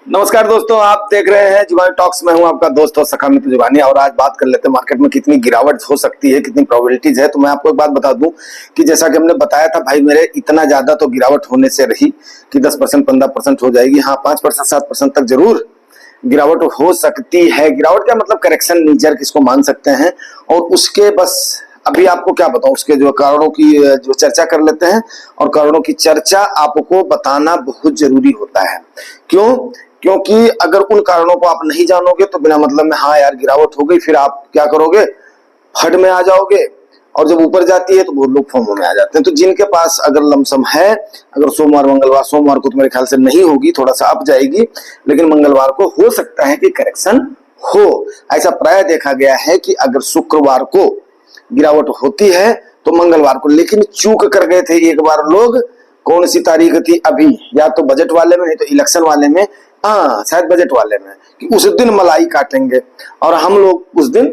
नमस्कार दोस्तों, आप देख रहे हैं जुबानी टॉक्स में। हूं आपका दोस्त और सखा मित्र जुबानी। और आज बात कर लेते हैं मार्केट में कितनी गिरावट हो सकती है, कितनी प्रोबेबिलिटीज है। तो मैं आपको एक बात बता दूं कि जैसा कि हमने बताया था भाई, मेरे इतना ज्यादा तो गिरावट होने से रही कि 10% 15% हो जाएगी। हाँ, 5% 7% तक जरूर गिरावट हो सकती है। गिरावट क्या मतलब, करेक्शन नीचर किसको मान सकते हैं। और उसके बस अभी आपको क्या बताऊं, उसके जो कारणों की जो चर्चा कर लेते हैं। और कारणों की चर्चा आपको बताना बहुत जरूरी होता है। क्यों? क्योंकि अगर उन कारणों को आप नहीं जानोगे तो बिना मतलब में हाँ यार गिरावट हो गई, फिर आप क्या करोगे, फट में आ जाओगे। और जब ऊपर जाती है तो बहुत लोग फोमो में आ जाते हैं। तो जिनके पास अगर लमसम है, अगर सोमवार मंगलवार, सोमवार को तो मेरे ख्याल से नहीं होगी, थोड़ा सा अप जाएगी, लेकिन मंगलवार को हो सकता है कि करेक्शन हो। ऐसा प्राय देखा गया है कि अगर शुक्रवार को गिरावट होती है तो मंगलवार को, लेकिन चूक कर गए थे एक बार लोग। कौन सी तारीख थी अभी, या तो बजट वाले में नहीं तो इलेक्शन वाले में, हाँ शायद बजट वाले में, कि उस दिन मलाई काटेंगे। और हम लोग उस दिन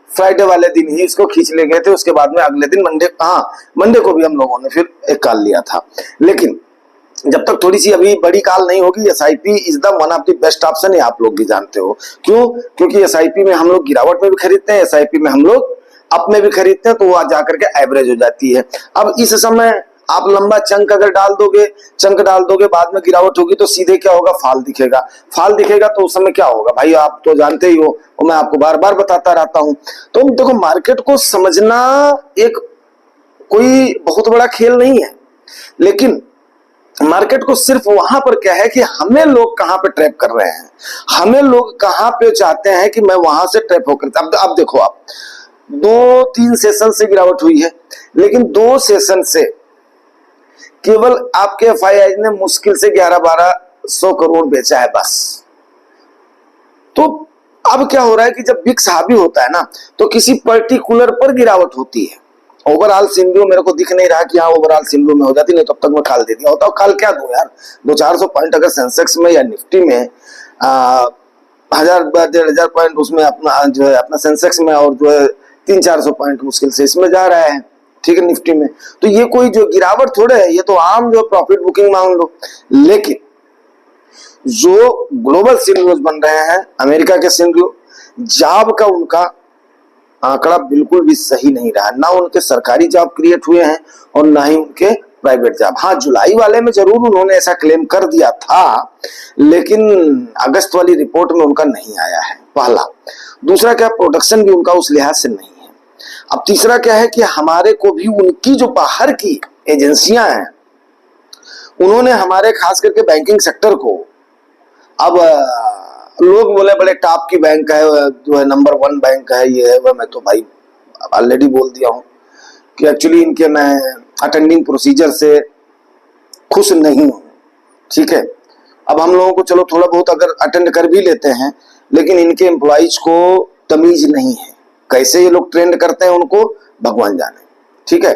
फ्राइडे वाले दिन ही इसको खींच ले गए थे। उसके बाद में अगले दिन मंडे, हाँ मंडे को भी हम लोगों ने फिर एक काल लिया था। लेकिन जब तक थोड़ी सी अभी बड़ी काल नहीं होगी, SIP is the one of the best option है। आप लोग भी जानते हो क्यों? क्योंकि एसआईपी में हम लोग गिरावट में भी खरीदते हैं, एसआईपी में हम लोग अप में भी खरीदते हैं, तो वो जाकर के एवरेज हो जाती है। अब इस समय आप लंबा चंक अगर डाल दोगे, चंक डाल दोगे, बाद में गिरावट होगी तो सीधे क्या होगा, फाल दिखेगा। फाल दिखेगा तो उस समय क्या होगा भाई, आप तो जानते ही हो, और मैं आपको बार बार बताता रहता हूं। तो देखो, मार्केट को समझना एक कोई बहुत बड़ा खेल नहीं है, लेकिन मार्केट को सिर्फ वहां पर क्या है कि हमें लोग कहां पे ट्रैप कर रहे हैं, हमें लोग कहां पे चाहते हैं कि मैं वहां से ट्रैप होकर। अब देखो, आप 2-3 सेशन से गिरावट हुई है, लेकिन 2 सेशन से केवल आपके एफआईआई ने मुश्किल से 11-1200 करोड़ बेचा है बस। तो अब क्या हो रहा है कि जब बिक्स हावी होता है ना, तो किसी पर्टिकुलर पर गिरावट होती है। ओवरऑल सिंड्रो मेरे को दिख नहीं रहा कि हाँ ओवरऑल सिंड्रो में हो जाती, नहीं तब तक मैं खाल दे दिया होता। खाल क्या दूं यार, 200-400 पॉइंट अगर सेंसेक्स में या निफ्टी में 1000-1500 पॉइंट उसमें अपना जो है अपना सेंसेक्स में, और जो है 300-400 पॉइंट मुश्किल से इसमें जा रहा है, ठीक है, निफ्टी में। तो ये कोई जो गिरावट थोड़े है, ये तो आम जो प्रॉफिट बुकिंग मान लो। लेकिन जो ग्लोबल सिनेरियोज बन रहे हैं, अमेरिका के सिनेरियो, जॉब का उनका आंकड़ा बिल्कुल भी सही नहीं रहा। ना उनके सरकारी जॉब क्रिएट हुए हैं और ना ही उनके प्राइवेट जॉब। हाँ, जुलाई वाले में जरूर उन्होंने ऐसा क्लेम कर दिया था, लेकिन अगस्त वाली रिपोर्ट में उनका नहीं आया है, पहला। दूसरा क्या, प्रोडक्शन भी उनका उस लिहाज से नहीं है। अब तीसरा क्या है कि हमारे को भी उनकी जो बाहर की एजेंसियां हैं, उन्होंने हमारे खास करके बैंकिंग सेक्टर को, अब लोग बोले बड़े टॉप की बैंक है, जो है नंबर 1 बैंक है, ये है वह। मैं तो भाई ऑलरेडी बोल दिया हूं कि एक्चुअली इनके मैं अटेंडिंग प्रोसीजर से खुश नहीं हूं, ठीक है। अब हम लोगों को चलो थोड़ा बहुत अगर अटेंड कर भी लेते हैं, लेकिन इनके एम्प्लॉइज को तमीज नहीं है। कैसे ये लोग ट्रेंड करते हैं उनको भगवान जाने, ठीक है।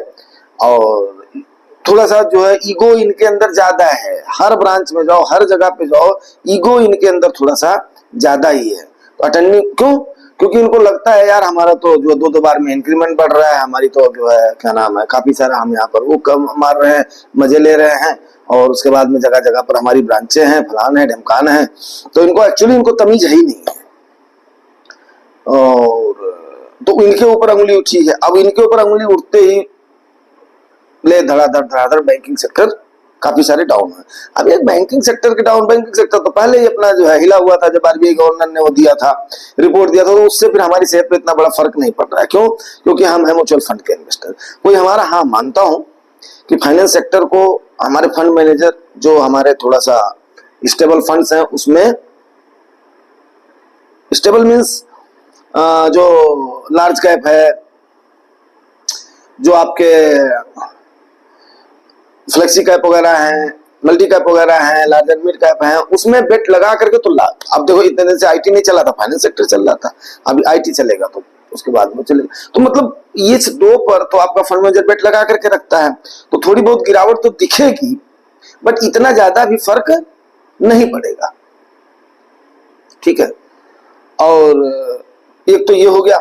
और थोड़ा सा जो है ईगो इनके अंदर ज्यादा है। हर ब्रांच में जाओ, हर जगह पे जाओ, ईगो इनके अंदर थोड़ा सा ज्यादा ही है। तो अटेंडिंग क्यों? क्योंकि इनको लगता है यार हमारा तो जो 2-2 बार में इंक्रीमेंट बढ़ रहा है, हमारी तो जो है क्या नाम है, काफी सारा हम यहाँ पर वो कम मार रहे हैं, मजे ले रहे हैं। और उसके बाद में जगह जगह पर हमारी ब्रांचें हैं, फलान है, ढमकान है। तो इनको एक्चुअली इनको तमीज है ही नहीं है। और तो इनके ऊपर अंगुली उठी है। अब इनके ऊपर अंगुली उठते ही ले धड़ाधड़ बैंकिंग सेक्टर काफी सारे डाउन है। अब एक बैंकिंग सेक्टर के डाउन, बैंकिंग सेक्टर तो पहले ही अपना जो है हिला हुआ था। जब आरबीआई गवर्नर ने वो दिया था, रिपोर्ट दिया था, तो उससे फिर हमारी सेहत पे इतना बड़ा फर्क नहीं पड़ रहा है। क्यों? क्योंकि हम है म्यूचुअल फंड के इन्वेस्टर। कोई हमारा, हाँ मानता हूं कि फाइनेंस सेक्टर को हमारे फंड मैनेजर जो हमारे थोड़ा सा स्टेबल फंड्स हैं, उसमें स्टेबल मीन्स जो लार्ज कैप है, जो आपके फ्लेक्सी कैप वगैरह हैं, मल्टी कैप वगैरह हैं, लार्जर मिड कैप हैं, उसमें बेट लगा करके तो अब देखो इतने दिन से आईटी नहीं चला था, फाइनेंस सेक्टर चल रहा था। अभी आईटी चलेगा तो उसके बाद में चलेगा। तो मतलब ये 2 पर तो आपका फंड मैनेजर बेट लगा करके रखता है। तो थोड़ी बहुत गिरावट तो दिखेगी, बट इतना ज्यादा भी फर्क नहीं पड़ेगा, ठीक है। और एक तो ये हो गया।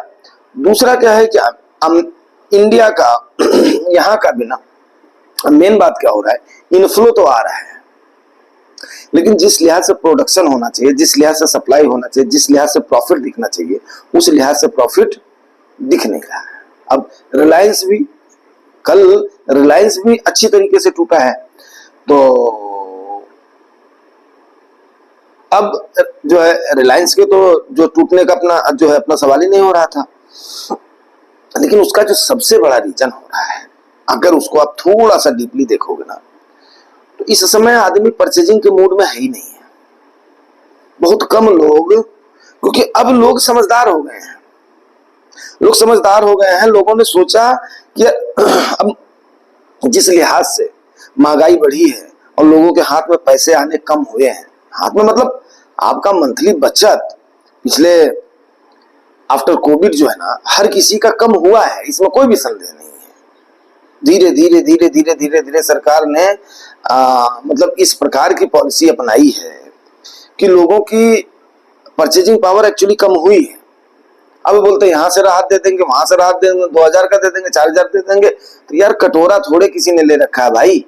दूसरा क्या है कि हम इंडिया का यहाँ का भी ना, मेन बात क्या हो रहा है, इनफ्लो तो आ रहा है, लेकिन जिस लिहाज से प्रोडक्शन होना चाहिए, जिस लिहाज से सप्लाई होना चाहिए, जिस लिहाज से प्रॉफिट दिखना चाहिए, उस लिहाज से प्रॉफिट दिख नहीं रहा है। अब रिलायंस भी, कल रिलायंस भी अच्छी तरीके से टूटा है, तो अब जो है रिलायंस के तो जो टूटने का अपना जो है अपना सवाल ही नहीं हो रहा था, लेकिन उसका जो सबसे बड़ा रीजन हो रहा है, अगर उसको आप थोड़ा सा डीपली देखोगे ना, तो इस समय आदमी परचेजिंग के मूड में है ही नहीं है। बहुत कम लोग, क्योंकि अब लोग समझदार हो गए हैं, लोग समझदार हो गए हैं। लोगों ने सोचा कि अब जिस लिहाज से महंगाई बढ़ी है और लोगों के हाथ में पैसे आने कम हुए हैं, हाथ में मतलब आपका मंथली बचत पिछले आफ्टर कोविड जो है ना, हर किसी का कम हुआ है, इसमें कोई भी संदेह नहीं है। धीरे धीरे धीरे धीरे धीरे धीरे सरकार ने मतलब इस प्रकार की पॉलिसी अपनाई है कि लोगों की परचेजिंग पावर एक्चुअली कम हुई है। अब बोलते हैं यहां से राहत दे देंगे, वहां से राहत दे देंगे, 2000 का दे देंगे, 4000 दे देंगे, तो यार कटोरा थोड़े किसी ने ले रखा है भाई।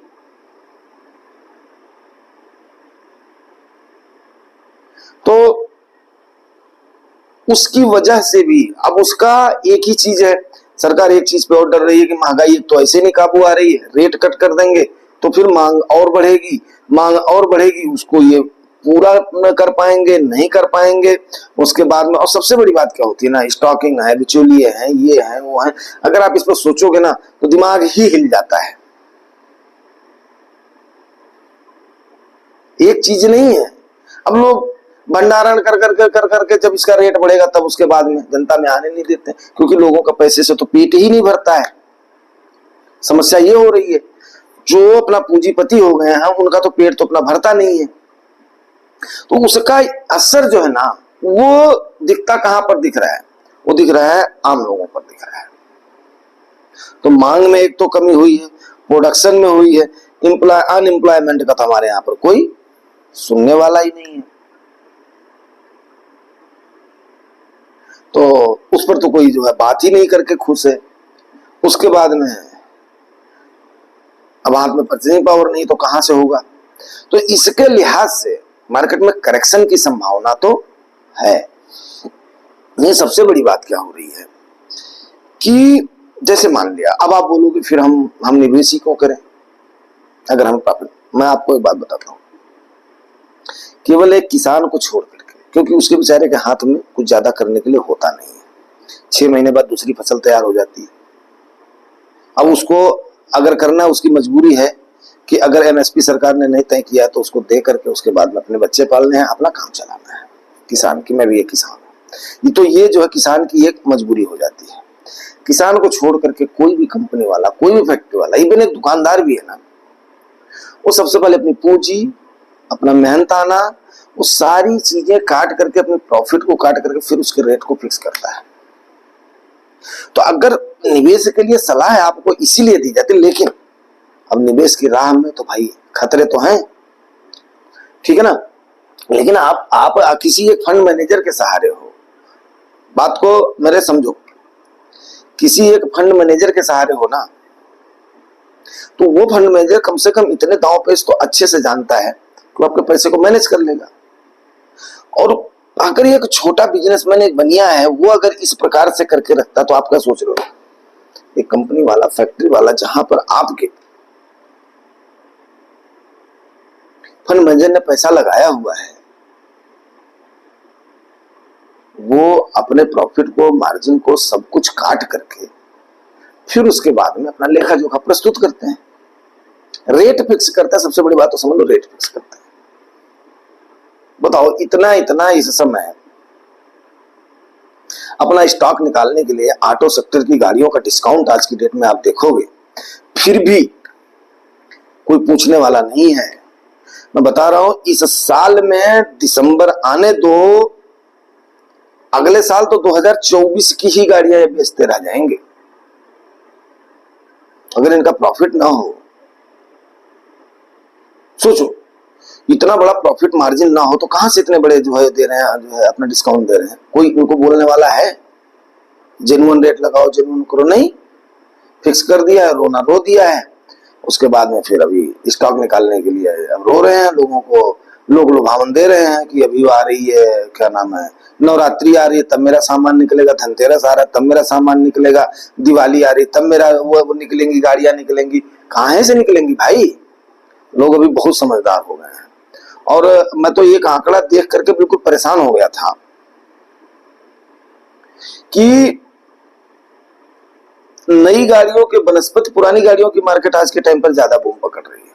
तो उसकी वजह से भी अब उसका एक ही चीज है, सरकार एक चीज पे और डर रही है कि महंगाई तो ऐसे नहीं काबू आ रही है, रेट कट कर देंगे तो फिर मांग और बढ़ेगी, मांग और बढ़ेगी, उसको ये पूरा न कर पाएंगे, नहीं कर पाएंगे। उसके बाद में और सबसे बड़ी बात क्या होती है ना, स्टॉकिंग है, बिचौलिए हैं, ये है वो है। अगर आप इस पर सोचोगे ना तो दिमाग ही हिल जाता है। एक चीज नहीं है। अब लोग भंडारण कर करके जब इसका रेट बढ़ेगा तब उसके बाद में जनता में आने नहीं देते, क्योंकि लोगों का पैसे से तो पेट ही नहीं भरता है। समस्या ये हो रही है, जो अपना पूंजीपति हो गए हैं उनका तो पेट तो अपना भरता नहीं है, तो उसका असर जो है ना वो दिखता कहां पर दिख रहा है, वो दिख रहा है आम लोगों पर दिख रहा है। तो मांग में एक तो कमी हुई है, प्रोडक्शन में हुई है, अनएम्प्लॉयमेंट का तो हमारे यहाँ पर कोई सुनने वाला ही नहीं है, तो उस पर तो कोई जो है बात ही नहीं करके खुश है। उसके बाद में अब हाथ में परचेजिंग पावर नहीं तो कहां से होगा। तो इसके लिहाज से मार्केट में करेक्शन की संभावना तो है। ये सबसे बड़ी बात क्या हो रही है कि जैसे मान लिया, अब आप बोलोगे फिर हम निवेश ही क्यों करें अगर हम प्रॉफिट। मैं आपको एक बात बताता हूं, केवल एक किसान को छोड़ करके, क्योंकि उसके बेचारे के हाथ में कुछ ज्यादा करने के लिए होता नहीं है, 6 महीने बाद दूसरी फसल तैयार हो जाती है। अब उसको अगर करना उसकी मजबूरी है कि अगर एमएसपी सरकार ने नहीं तय किया तो उसको दे करके उसके बाद में अपने बच्चे पालने हैं, अपना काम चलाना है किसान की। मैं भी एक किसान हूं, तो ये जो है किसान की एक मजबूरी हो जाती है। किसान को छोड़ करके कोई भी कंपनी वाला, कोई भी फैक्ट्री वाला, इवन एक दुकानदार भी है ना, वो सबसे पहले अपनी पूंजी, अपना मेहनताना, वो सारी चीजें काट करके, अपने प्रॉफिट को काट करके फिर उसके रेट को फिक्स करता है। तो अगर निवेश के लिए सलाह आपको इसीलिए दी जाती है, लेकिन अब निवेश की राह में तो भाई खतरे तो हैं, ठीक है ना। लेकिन आप किसी एक फंड मैनेजर के सहारे हो, बात को मेरे समझो, किसी एक फंड मैनेजर के सहारे हो ना, तो वो फंड मैनेजर कम से कम इतने दांव पेच तो अच्छे से जानता है कि आपके पैसे को मैनेज कर लेगा। और अगर एक छोटा बिजनेसमैन, एक बनिया है, वो अगर इस प्रकार से करके रखता, तो आप क्या सोच रहे हो, एक कंपनी वाला, फैक्ट्री वाला, जहां पर आपके फंड मैनेजर ने पैसा लगाया हुआ है, वो अपने प्रॉफिट को, मार्जिन को, सब कुछ काट करके फिर उसके बाद में अपना लेखा जोखा प्रस्तुत करते हैं, रेट फिक्स करता है। सबसे बड़ी बात तो समझ लो, रेट फिक्स करता है। बताओ, इतना इतना इस समय अपना स्टॉक निकालने के लिए ऑटो सेक्टर की गाड़ियों का डिस्काउंट आज की डेट में आप देखोगे, फिर भी कोई पूछने वाला नहीं है। मैं बता रहा हूं, इस साल में दिसंबर आने दो, अगले साल तो 2024 की ही गाड़ियां बेचते रह जाएंगे अगर इनका प्रॉफिट ना हो। सोचो, इतना बड़ा प्रॉफिट मार्जिन ना हो तो कहां से इतने बड़े जो है दे रहे हैं, जो है अपना डिस्काउंट दे रहे हैं। कोई उनको बोलने वाला है जेन्युइन रेट लगाओ, जेन्युइन करो? नहीं, फिक्स कर दिया है, रोना रो दिया है। उसके बाद में फिर अभी स्टॉक निकालने के लिए अब रो रहे हैं, लोगों को लोग लुभावन दे रहे हैं कि अभी आ रही है, क्या नाम है, नवरात्रि आ रही है तब मेरा सामान निकलेगा, धनतेरस आ रहा है तब मेरा सामान निकलेगा, दिवाली आ रही है तब मेरा वो निकलेंगी, गाड़ियां निकलेंगी। कहाँ से निकलेंगी भाई? लोग अभी बहुत समझदार हो गए हैं। और मैं तो एक आंकड़ा देख करके बिल्कुल परेशान हो गया था कि नई गाड़ियों के बनस्पत पुरानी गाड़ियों की मार्केट आज के टाइम पर ज्यादा बूम पकड़ रही है।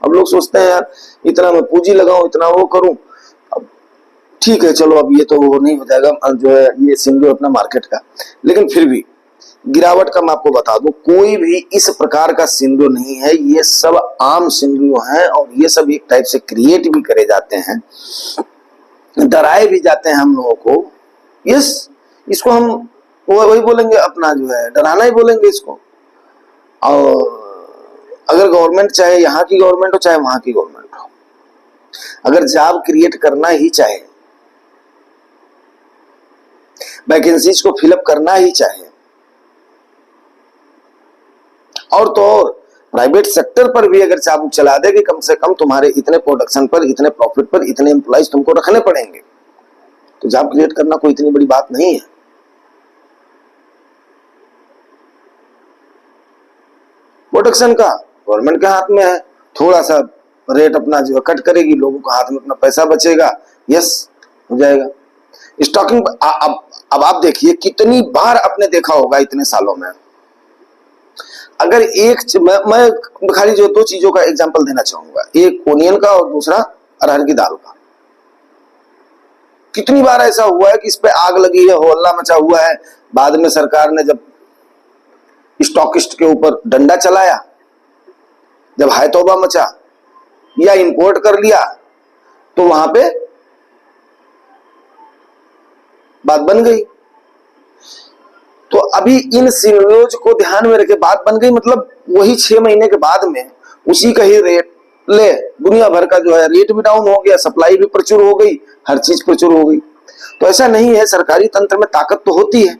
अब लोग सोचते हैं यार इतना मैं पूंजी लगाऊं, इतना वो करूं, अब ठीक है चलो अब ये तो वो नहीं हो जाएगा जो है ये सिंडियो अपना मार्केट का, लेकिन फिर भी गिरावट का मैं आपको बता दूं कोई भी इस प्रकार का सिंडियो नहीं है, ये सब आम सिंडियो हैं और ये सब एक टाइप से क्रिएट भी करे जाते हैं, डराए भी जाते हैं हम लोगों को। यस, इसको हम वही बोलेंगे, अपना जो है डराना ही बोलेंगे इसको। और अगर गवर्नमेंट चाहे यहाँ की गवर्नमेंट हो चाहे वहां की गवर्नमेंट हो, अगर जॉब क्रिएट करना ही चाहे, वैकेंसीज को फिलअप करना ही चाहे, और तो और प्राइवेट सेक्टर पर भी अगर चाबुक चला दे कि कम से कम तुम्हारे इतने प्रोडक्शन पर, इतने प्रॉफिट पर, इतने एम्प्लॉइज तुमको रखने पड़ेंगे, तो जॉब क्रिएट करना कोई इतनी बड़ी बात नहीं है। प्रोडक्शन का गवर्नमेंट के हाथ में है, थोड़ा सा रेट अपना जो कट करेगी, लोगों के हाथ में अपना पैसा बचेगा, यस हो जाएगा। स्टॉकिंग अब आप देखिए कितनी बार आपने देखा होगा इतने सालों में, अगर मैं खाली जो दो चीजों का एग्जांपल देना चाहूंगा, एक ओनियन का और दूसरा अरहर की दाल का। कितनी बार ऐसा हुआ है कि इस पे आग लगी है, होहल्ला मचा हुआ है, बाद में सरकार ने जब स्टॉकिस्ट के ऊपर डंडा चलाया, जब हाय तौबा मचा या इंपोर्ट कर लिया, तो वहां पे बात बन गई। तो अभी इन सिनेरियोज को ध्यान में रखे बात बन गई, मतलब वही 6 महीने के बाद में उसी का ही रेट ले, दुनिया भर का जो है रेट भी डाउन हो गया, सप्लाई भी प्रचुर हो गई, हर चीज प्रचुर हो गई। तो ऐसा नहीं है, सरकारी तंत्र में ताकत तो होती है,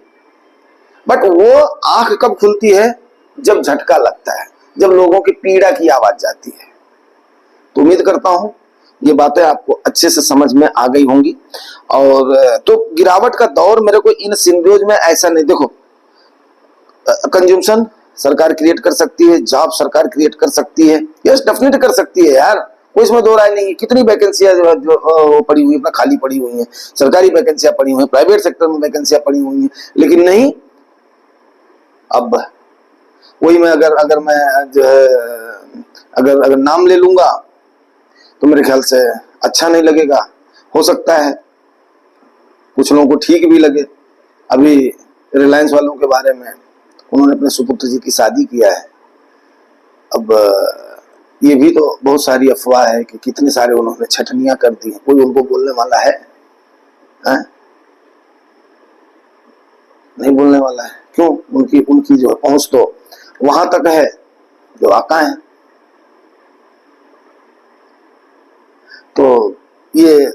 बट वो आंख कब खुलती है? जब झटका लगता है, जब लोगों की पीड़ा की आवाज जाती है। तो उम्मीद करता हूं ये बातें आपको अच्छे से समझ में आ गई होंगी। और तो गिरावट का दौर मेरे को इन सिंडियोज में ऐसा नहीं, देखो कंज्यूमशन सरकार क्रिएट कर सकती है, जॉब सरकार क्रिएट कर सकती है, यस डेफिनेट कर सकती है यार, कोई इसमें दो राय नहीं है। कितनी वैकेंसियां जो पड़ी हुई है, खाली पड़ी हुई हैं, सरकारी वैकेंसियां पड़ी हुई हैं, प्राइवेट सेक्टर में वैकेंसियां पड़ी हुई हैं, लेकिन नहीं। अब वही मैं अगर मैं जो है अगर नाम ले लूंगा तो मेरे ख्याल से अच्छा नहीं लगेगा, हो सकता है कुछ लोगों को ठीक भी लगे। अभी रिलायंस वालों के बारे में, उन्होंने अपने सुपुत्र जी की शादी किया है। अब ये भी तो बहुत सारी अफवाह है कि कितने सारे उन्होंने छटनियां कर दी हैं, कोई उनको बोलने वाला है? नहीं बोलने वाला है। क्यों? उनकी जो पहुंच तो वहां तक है जो आका है। तो ये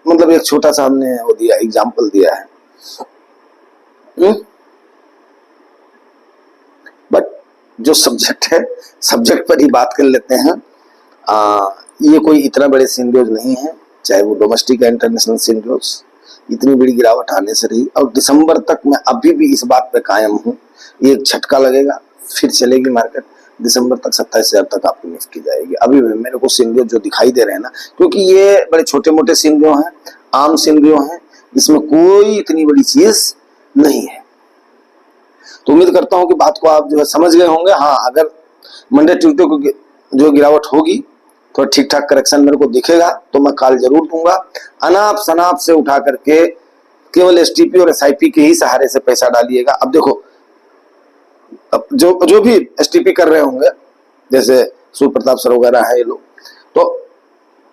मतलब एक छोटा सा हमने वो दिया, एग्जाम्पल दिया है। बट जो सब्जेक्ट है, सब्जेक्ट पर ही बात कर लेते हैं। ये कोई इतना बड़े सिंडियोज नहीं है, चाहे वो डोमेस्टिक या इंटरनेशनल सिंडियोज। इतनी बड़ी गिरावट आने से रही, और दिसंबर तक मैं अभी भी इस बात पे कायम हूँ, एक झटका लगेगा फिर चलेगी मार्केट। दिसंबर तक 27,000 तक आपकी निफ्टी जाएगी। अभी भी मेरे को सिंडियो जो दिखाई दे रहे हैं ना, क्योंकि ये बड़े छोटे मोटे सिंडियो हैं, आम सिंडियो हैं, इसमें कोई इतनी बड़ी चीज नहीं है। तो उम्मीद करता हूं कि बात को आप जो है समझ गए होंगे। हाँ, अगर मंडे ट्यूजडे को जो गिरावट होगी तो ठीक ठाक करेक्शन मेरे को दिखेगा तो मैं कॉल जरूर दूंगा। अनाप शनाप से उठा करके केवल एसटीपी और एसआईपी के ही सहारे से पैसा डालिएगा। अब देखो, अब जो भी एसटीपी कर रहे होंगे, जैसे सूर्य प्रताप सर वगैरह है ये लोग, तो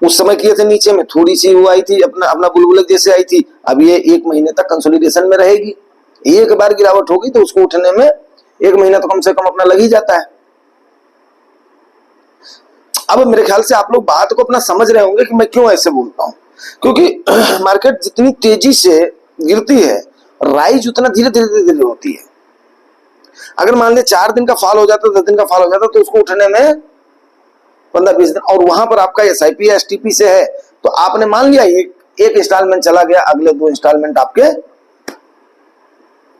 उस समय किए थे नीचे में, थोड़ी सी वो आई थी, अपना बुलबुल जैसे आई थी। अब ये 1 महीने तक कंसोलिडेशन में रहेगी। एक बार गिरावट होगी तो उसको उठने में 1 महीना तो कम से कम अपना लग ही जाता है। अब मेरे ख्याल से आप लोग बात को अपना समझ रहे होंगे कि मैं क्यों ऐसे बोलता हूं, क्योंकि मार्केट जितनी तेजी से गिरती है, राइज उतना धीरे धीरे धीरे होती है। अगर मान लिया 4 दिन का फॉल हो जाता, 10 दिन का फॉल हो जाता, तो उसको उठने में 15-20 दिन, और वहां पर आपका एसआईपी या एसटीपी से है तो आपने मान लिया एक इंस्टॉलमेंट चला गया, अगले 2 इंस्टॉलमेंट आपके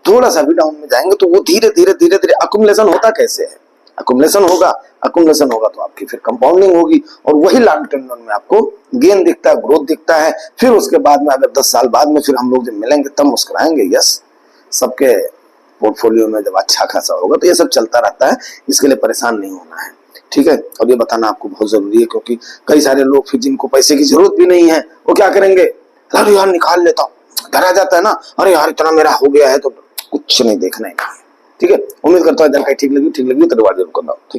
थोड़ा सा भी डाउन में जाएंगे, तो वो धीरे धीरे अकुमुलेशन होता कैसे है, अकुमुलेशन होगा तो आपकी फिर कंपाउंडिंग होगी, और वही लॉन्ग टर्म में आपको गेन दिखता है, ग्रोथ दिखता है। फिर उसके बाद में अगर 10 साल बाद में फिर हम लोग जब मिलेंगे तब मुस्कुराएंगे, यस सबके पोर्टफोलियो में जब अच्छा खासा होगा। तो ये सब चलता रहता है, इसके लिए परेशान नहीं होना है, ठीक है। और ये बताना आपको बहुत जरूरी है, क्योंकि कई सारे लोग फिर जिनको पैसे की जरूरत भी नहीं है, वो क्या करेंगे, अरे यार निकाल लेता हूं, डरा जाता है ना, अरे यार इतना मेरा हो गया है, तो कुछ नहीं देखना है, ठीक है। उम्मीद करता हूँ जानकारी ठीक लगी तो रिवार्ड जरूर करना, ठीक।